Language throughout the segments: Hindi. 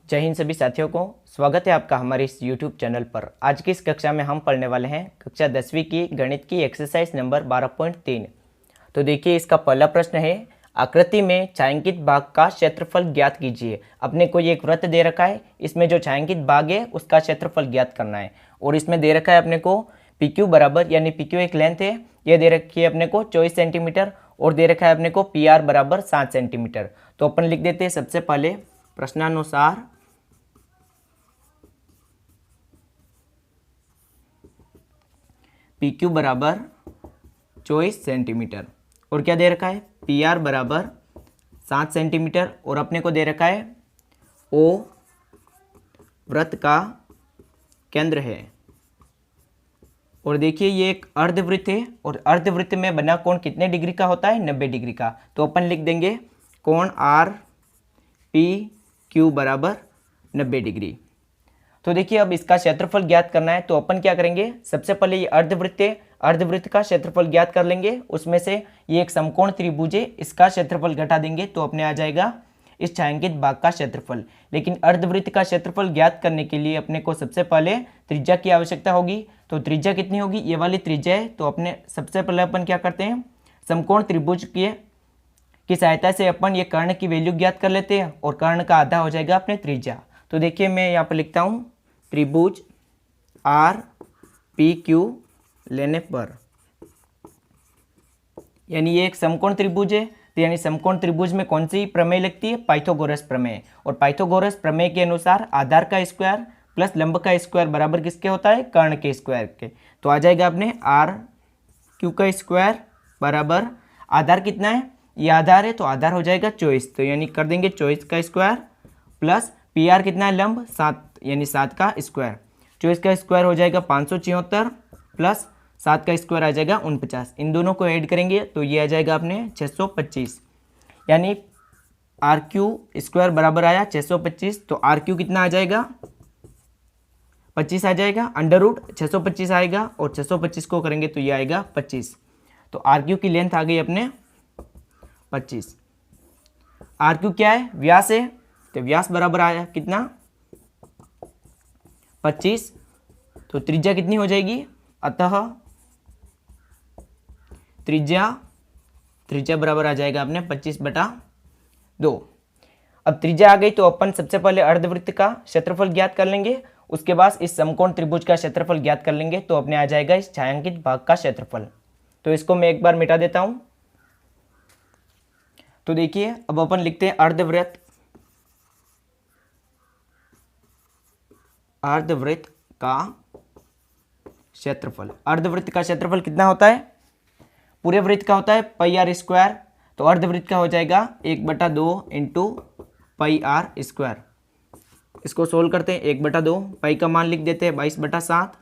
जय हिंद सभी साथियों को। स्वागत है आपका हमारे इस YouTube चैनल पर। आज की इस कक्षा में हम पढ़ने वाले हैं कक्षा 10वीं की गणित की एक्सरसाइज नंबर 12.3। तो देखिए, इसका पहला प्रश्न है, आकृति में छायांकित भाग का क्षेत्रफल ज्ञात कीजिए। अपने को ये एक वृत्त दे रखा है, इसमें जो छायांकित भाग है उसका क्षेत्रफल ज्ञात करना है। और इसमें दे रखा है अपने को PQ बराबर, यानी PQ एक लेंथ है, ये दे रखी है अपने को 24 सेंटीमीटर, और दे रखा है अपने को PR बराबर 7 सेंटीमीटर। तो अपन लिख देते हैं सबसे पहले प्रश्नानुसार PQ बराबर 24 सेंटीमीटर, और क्या दे रखा है PR बराबर 7 सेंटीमीटर, और अपने को दे रखा है O वृत्त का केंद्र है। और देखिए, ये एक अर्धवृत्त है, और अर्धवृत्त में बना कोण कितने डिग्री का होता है? 90 डिग्री का। तो अपन लिख देंगे कोण RPQ बराबर 90 डिग्री। तो देखिए, अब इसका क्षेत्रफल ज्ञात करना है, तो अपन क्या करेंगे, सबसे पहले ये अर्धवृत्त है, अर्धवृत्त का क्षेत्रफल ज्ञात कर लेंगे। उसमें से ये एक समकोण त्रिभुज है, इसका क्षेत्रफल घटा देंगे तो अपने आ जाएगा इस छायांकित भाग का क्षेत्रफल। लेकिन अर्धवृत्त का क्षेत्रफल ज्ञात करने के लिए अपने को सबसे पहले त्रिज्या की आवश्यकता होगी। तो त्रिज्या कितनी होगी? ये वाली त्रिज्या है। तो अपने सबसे पहले अपन क्या करते हैं, समकोण त्रिभुज की सहायता से अपन ये कर्ण की वैल्यू ज्ञात कर लेते हैं, और कर्ण का आधा हो जाएगा अपने त्रिज्या। तो देखिए, मैं यहाँ पर लिखता हूँ त्रिभुज RPQ लेने पर, यानी ये एक समकोण त्रिभुज है। तो यानी समकोण त्रिभुज में कौन सी प्रमेय लगती है? पाइथागोरस प्रमेय। और पाइथागोरस प्रमेय के अनुसार आधार का स्क्वायर प्लस लंब का स्क्वायर बराबर किसके होता है? कर्ण के स्क्वायर के। तो आ जाएगा अपने RQ का स्क्वायर बराबर, आधार कितना है? ये आधार है, तो आधार हो जाएगा 24। तो यानी कर देंगे 24 का स्क्वायर प्लस PR कितना है? लंब 7, यानी 7 का स्क्वायर। 24 का स्क्वायर हो जाएगा 576 प्लस 7 का स्क्वायर आ जाएगा 49। इन दोनों को ऐड करेंगे तो ये आ जाएगा अपने 625, यानी RQ स्क्वायर बराबर आया 625। तो RQ कितना आ जाएगा? 25 आ जाएगा, अंडर रूट 625 आएगा, और 625 को करेंगे तो ये आएगा 25। तो RQ की लेंथ आ गई अपने 25। RQ क्या है? व्यास है, तो व्यास बराबर आया कितना? 25। तो त्रिज्या कितनी हो जाएगी? अतः त्रिज्या बराबर आ जाएगा अपने 25/2। अब त्रिज्या आ गई तो अपन सबसे पहले अर्धवृत्त का क्षेत्रफल ज्ञात कर लेंगे, उसके बाद इस समकोण त्रिभुज का क्षेत्रफल ज्ञात कर लेंगे, तो अपने आ जाएगा इस छायांकित भाग का क्षेत्रफल। तो इसको मैं एक बार मिटा देता हूं। तो देखिए, अब अपन लिखते हैं अर्धवृत्त का क्षेत्रफल। अर्धवृत्त का क्षेत्रफल कितना होता है? पूरे वृत्त का होता है पाई आर स्क्वायर, तो अर्धवृत्त का हो जाएगा 1/2 इंटू पाई आर स्क्वायर। इसको सोल्व करते हैं, 1/2, पाई का मान लिख देते हैं 22/7,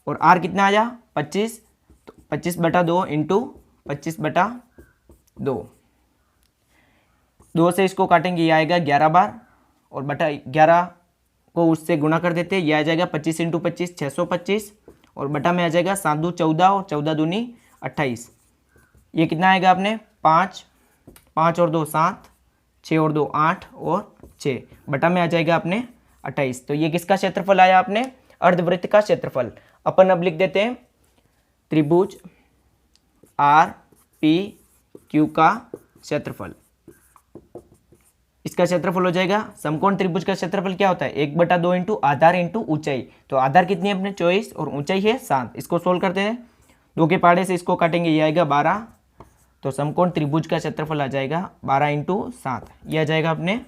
और आर कितना आया? 25। तो 25/2 इंटू 25/2, 2 से इसको काटेंगे, ये आएगा 11 बार, और बटा 11 को उससे गुणा कर देते हैं, ये आ जाएगा 25 इंटू 25 625, और बटा में आ जाएगा 7 दूनी 14, और 14 दूनी 28। ये कितना आएगा आपने? 5 और 2 7, 6 और 2 8, और 6 बटा में आ जाएगा अपने 28। तो ये किसका क्षेत्रफल आया? आपने अर्धवृत्त का क्षेत्रफल। अपन अब लिख देते हैं त्रिभुज RPQ का क्षेत्रफल। इसका क्षेत्रफल हो जाएगा, समकोण त्रिभुज का क्षेत्रफल क्या होता है? 1/2 इंटू आधार इंटू ऊंचाई। तो आधार कितनी है अपने? 24, और ऊंचाई है 7। इसको सोल्व करते हैं, 2 के पाड़े से इसको काटेंगे, ये आएगा 12। तो समकोण त्रिभुज का क्षेत्रफल आ जाएगा 12 इंटू 7, यह आ जाएगा अपने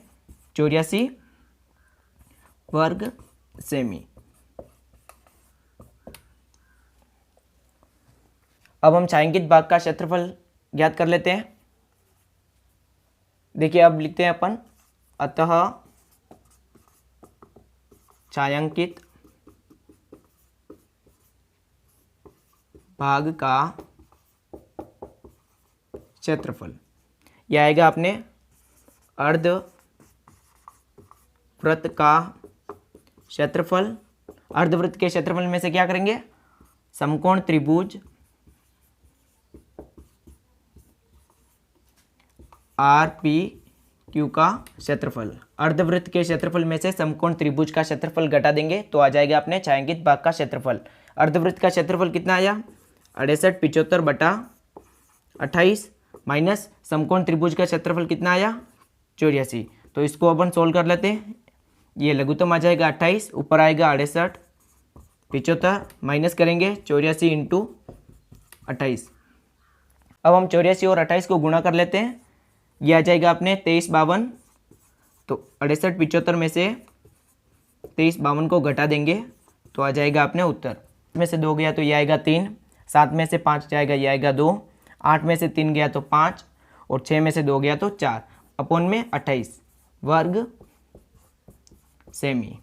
84 वर्ग सेमी। अब हम छायांकित भाग का क्षेत्रफल ज्ञात कर लेते हैं। देखिए, अब लिखते हैं अपन, अतः छायांकित भाग का क्षेत्रफल, यह आएगा अपने अर्धवृत्त का क्षेत्रफल। अर्धवृत्त के क्षेत्रफल में से क्या करेंगे? समकोण त्रिभुज RP क्यू का क्षेत्रफल। अर्धवृत्त के क्षेत्रफल में से समकोण त्रिभुज का क्षेत्रफल घटा देंगे तो आ जाएगा अपने छायांकित भाग का क्षेत्रफल। अर्धवृत्त का क्षेत्रफल कितना आया 68 75 बटा 28 माइनस समकोण त्रिभुज का क्षेत्रफल कितना आया 84। तो इसको अपन सोल्व कर लेते हैं। ये लघुत्तम आ जाएगा 28, ऊपर आएगा 68 75 माइनस करेंगे 84 इंटू 28। अब हम 84 और 28 को गुणा कर लेते हैं। ये आ जाएगा अपने 23 52। तो 68 75 में से 23 52 को घटा देंगे तो आ जाएगा अपने उत्तर। में से 2 गया तो ये आएगा 3, 7 में से 5 जाएगा ये आएगा 2, 8 में से 3 गया तो 5 और 6 में से 2 गया तो 4 अपॉन में 28 वर्ग सेमी।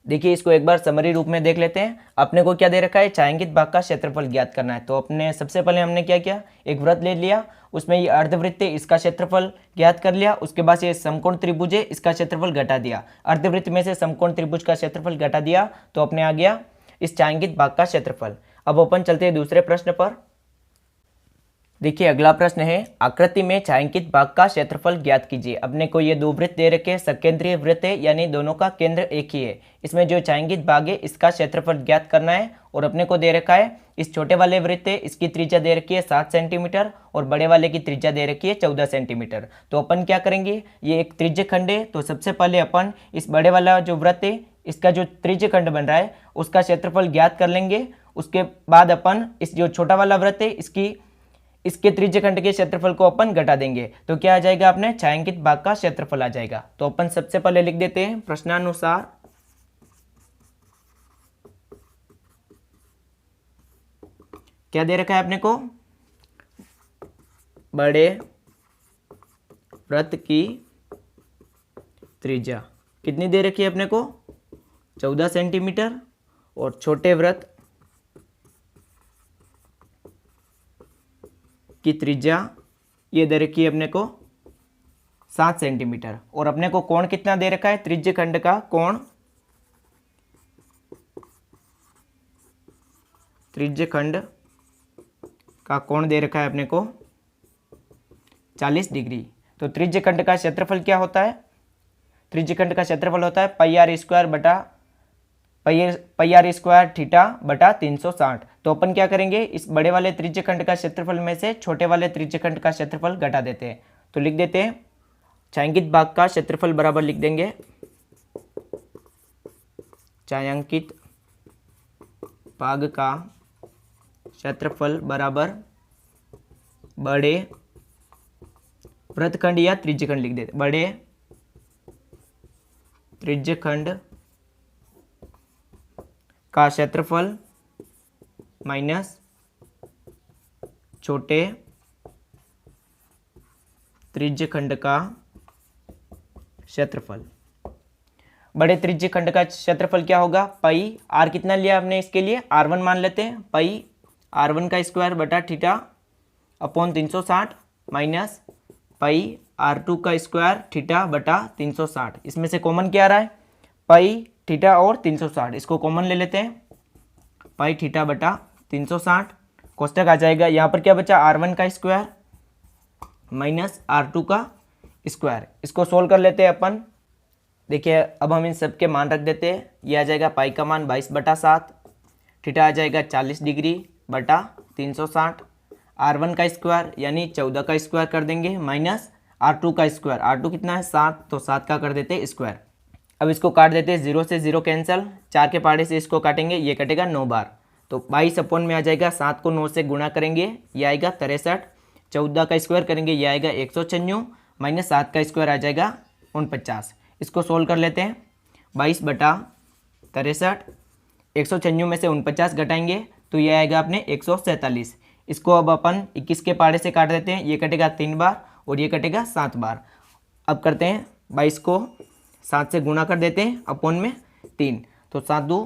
देखिए इसको एक बार समरी रूप में देख लेते हैं। अपने को क्या दे रखा है छायांकित भाग का क्षेत्रफल ज्ञात करना है। तो अपने सबसे पहले हमने क्या किया एक वृत्त ले लिया, उसमें ये अर्धवृत्त है इसका क्षेत्रफल ज्ञात कर लिया। उसके बाद ये समकोण त्रिभुज है इसका क्षेत्रफल घटा दिया। अर्धवृत्त में से समकोण त्रिभुज का क्षेत्रफल घटा दिया तो अपने आ गया इस छायांकित भाग का क्षेत्रफल। अब अपन चलते हैं दूसरे प्रश्न पर। देखिए अगला प्रश्न है आकृति में छायांकित भाग का क्षेत्रफल ज्ञात कीजिए। अपने को ये दो वृत्त दे रखे हैं, सकेंद्रीय वृत्त है यानी दोनों का केंद्र एक ही है। इसमें जो छायांकित भाग है इसका क्षेत्रफल ज्ञात करना है। और अपने को दे रखा है इस छोटे वाले वृत्त है इसकी त्रिज्या दे रखी है 7 सेंटीमीटर और बड़े वाले की त्रिज्या दे रखी है 14 सेंटीमीटर। तो अपन क्या करेंगे ये एक त्रिज्य खंड है तो सबसे पहले अपन इस बड़े वाला जो वृत्त है इसका जो त्रिज्य खंड बन रहा है उसका क्षेत्रफल ज्ञात कर लेंगे। उसके बाद अपन इस जो छोटा वाला वृत्त है इसके त्रिज्य खंड के क्षेत्रफल को अपन घटा देंगे तो क्या आ जाएगा अपने छायांकित भाग का क्षेत्रफल आ जाएगा। तो अपन सबसे पहले लिख देते हैं प्रश्नानुसार क्या दे रखा है अपने को बड़े वृत्त की त्रिज्या कितनी दे रखी है अपने को 14 सेंटीमीटर और छोटे वृत्त की त्रिज्या ये दे रखी है अपने को 7 सेंटीमीटर। और अपने को कोण कितना दे रखा है त्रिज्य खंड का कोण, त्रिज्य खंड का कोण दे रखा है अपने को 40 डिग्री। तो त्रिज्य खंड का क्षेत्रफल क्या होता है त्रिज्य खंड का क्षेत्रफल होता है पाई आर स्क्वायर थीटा बटा 360। तो अपन क्या करेंगे इस बड़े वाले त्रिज्य खंड का क्षेत्रफल में से छोटे वाले त्रिज्य खंड का क्षेत्रफल घटा देते हैं। तो लिख देते हैं छायांकित भाग का क्षेत्रफल बराबर लिख देंगे छायांकित भाग का क्षेत्रफल बराबर बड़े वृत्तखंड या त्रिज्यखंड लिख देते बड़े त्रिज्यखंड का क्षेत्रफल माइनस छोटे त्रिज्यखंड का क्षेत्रफल। बड़े त्रिज्यखंड का क्षेत्रफल क्या होगा पाई आर कितना लिया हमने इसके लिए r1 मान लेते हैं पाई r1 का स्क्वायर बटा theta upon 360 minus pi r2 का स्क्वायर थीटा बटा 360। इसमें से कॉमन क्या आ रहा है पाई थीटा और 360 इसको कॉमन ले लेते हैं पाई थीटा बटा 360 कोष्टक आ जाएगा। यहाँ पर क्या बचा r1 का स्क्वायर माइनस r2 का स्क्वायर। इसको सोल्व कर लेते हैं अपन। देखिए अब हम इन सब के मान रख देते हैं। ये आ जाएगा पाई का मान 22 बटा 7, थीटा आ जाएगा 40 डिग्री बटा 360, r1 का स्क्वायर यानी 14 का स्क्वायर कर देंगे माइनस r2 का स्क्वायर, r2 कितना है 7 तो 7 का कर देते हैं स्क्वायर। अब इसको काट देते हैं 0 से 0 कैंसिल, 4 के पहाड़े से इसको काटेंगे ये कटेगा 9 बार। तो 22 अपॉन में आ जाएगा 7 को 9 से गुणा करेंगे ये आएगा 63, 14 का स्क्वायर करेंगे ये आएगा 196 माइनस 7 का स्क्वायर आ जाएगा 49। इसको सोल्व कर लेते हैं 22 बटा 63, 196 में से 49 घटाएंगे तो ये आएगा अपने 147। इसको अब अपन 21 के पहाड़े से काट देते हैं ये कटेगा 3 बार और ये कटेगा 7 बार। अब करते हैं 22 को 7 से गुणा कर देते हैं अपॉन में 3 तो 7 2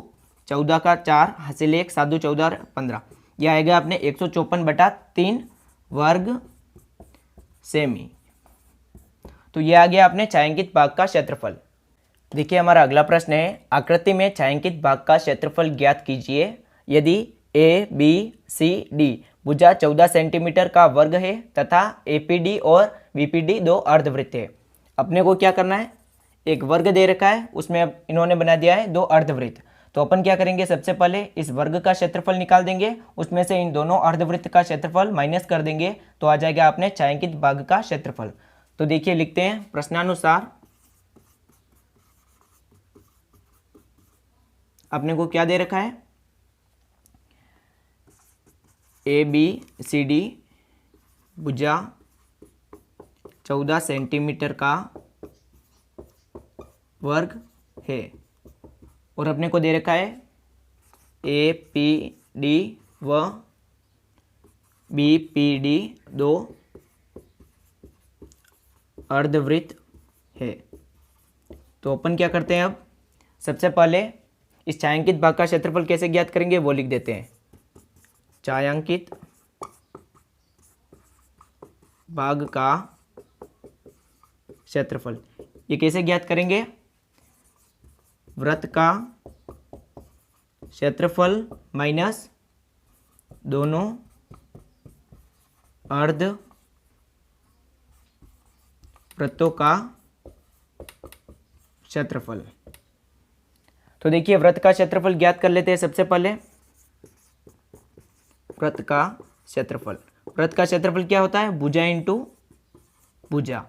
14 का 4 हासिल 1 7 2 14 15 यह आएगा अपने 154 बटा 3 वर्ग सेमी। तो ये आ गया अपने छायांकित भाग का क्षेत्रफल। देखिए हमारा अगला प्रश्न है आकृति में छायांकित भाग का क्षेत्रफल ज्ञात कीजिए यदि ए बी सी डी भुजा 14 सेंटीमीटर का वर्ग है तथा एपीडी और बीपीडी दो अर्धवृत्त है। अपने को क्या करना है, एक वर्ग दे रखा है, उसमें अब इन्होंने बना दिया है दो अर्धवृत्त। तो अपन क्या करेंगे, सबसे पहले इस वर्ग का क्षेत्रफल निकाल देंगे, उसमें से इन दोनों अर्धवृत्त का क्षेत्रफल माइनस कर देंगे, तो आ जाएगा अपने छायांकित भाग का क्षेत्रफल। तो देखिए लिखते हैं, प्रश्नानुसार अपने को क्या दे रखा है, ए बी सी डी भुजा 14 सेंटीमीटर का वर्ग है और अपने को दे रखा है ए पी डी व बी पी डी दो अर्धवृत्त है। तो अपन क्या करते हैं, अब सबसे पहले इस छायांकित भाग का क्षेत्रफल कैसे ज्ञात करेंगे वो लिख देते हैं। छायांकित भाग का क्षेत्रफल ये कैसे ज्ञात करेंगे, वृत्त का क्षेत्रफल माइनस दोनों अर्ध वृत्तों का क्षेत्रफल। तो देखिए वृत्त का क्षेत्रफल ज्ञात कर लेते हैं। सबसे पहले वृत्त का क्षेत्रफल, वृत्त का क्षेत्रफल क्या होता है, भुजा इंटू भुजा।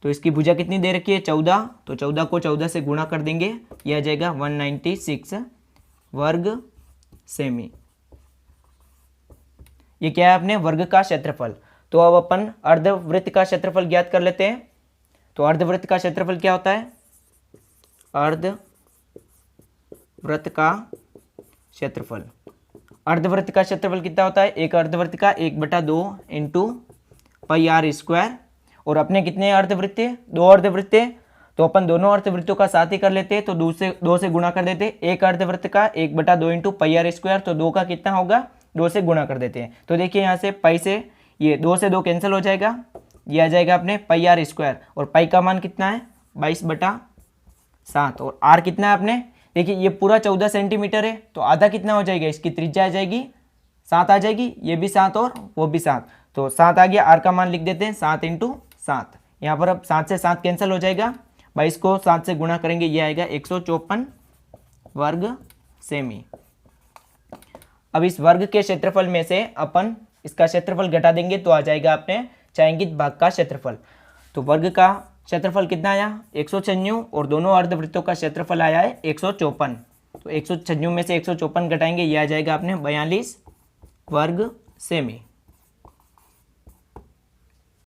तो इसकी भुजा कितनी दे रखी है, 14, तो 14 को 14 से गुणा कर देंगे, यह आ जाएगा 196 वर्ग सेमी। ये क्या है अपने वर्ग का क्षेत्रफल। तो अब अपन अर्धवृत्त का क्षेत्रफल ज्ञात कर लेते हैं। तो अर्धवृत्त का क्षेत्रफल क्या होता है, अर्धवृत्त का क्षेत्रफल, अर्धवृत्त का क्षेत्रफल कितना होता है, एक अर्धवृत्त का 1/2 इंटू पाई आर स्क्वायर। और अपने कितने अर्धवृत्त है, दो अर्धवृत्त है, तो अपन दोनों अर्धवृत्तों का साथ ही कर लेते हैं, तो दो से गुणा कर देते हैं। एक अर्धवृत्त का 1/2 इंटू पाई आर स्क्वायर, तो 2 का कितना होगा, 2 से गुणा कर देते हैं। तो देखिए यहाँ से पाई से ये 2 से 2 कैंसिल हो जाएगा, ये आ जाएगा अपने पाई आर स्क्वायर। और पाई का मान कितना है, 22/7। और आर कितना है अपने, देखिए ये पूरा 14 सेंटीमीटर है, तो आधा कितना हो जाएगा, इसकी त्रिज्या आ जाएगी 7 आ जाएगी, ये भी 7 और वो भी 7, तो 7 आ गया। आर का मान लिख देते हैं 7 × 7। यहाँ पर अब 7 से 7 कैंसिल हो जाएगा, 22 को 7 से गुणा करेंगे, ये आएगा 154 वर्ग सेमी। अब इस वर्ग के क्षेत्रफल में से अपन इसका क्षेत्रफल घटा देंगे, तो आ जाएगा अपने छायांकित भाग का क्षेत्रफल। तो वर्ग का क्षेत्रफल कितना आया, 196, और दोनों अर्धवृत्तों का क्षेत्रफल आया है 154। तो 196 में से 154 घटाएंगे, यह आ जाएगा अपने 42 वर्ग सेमी।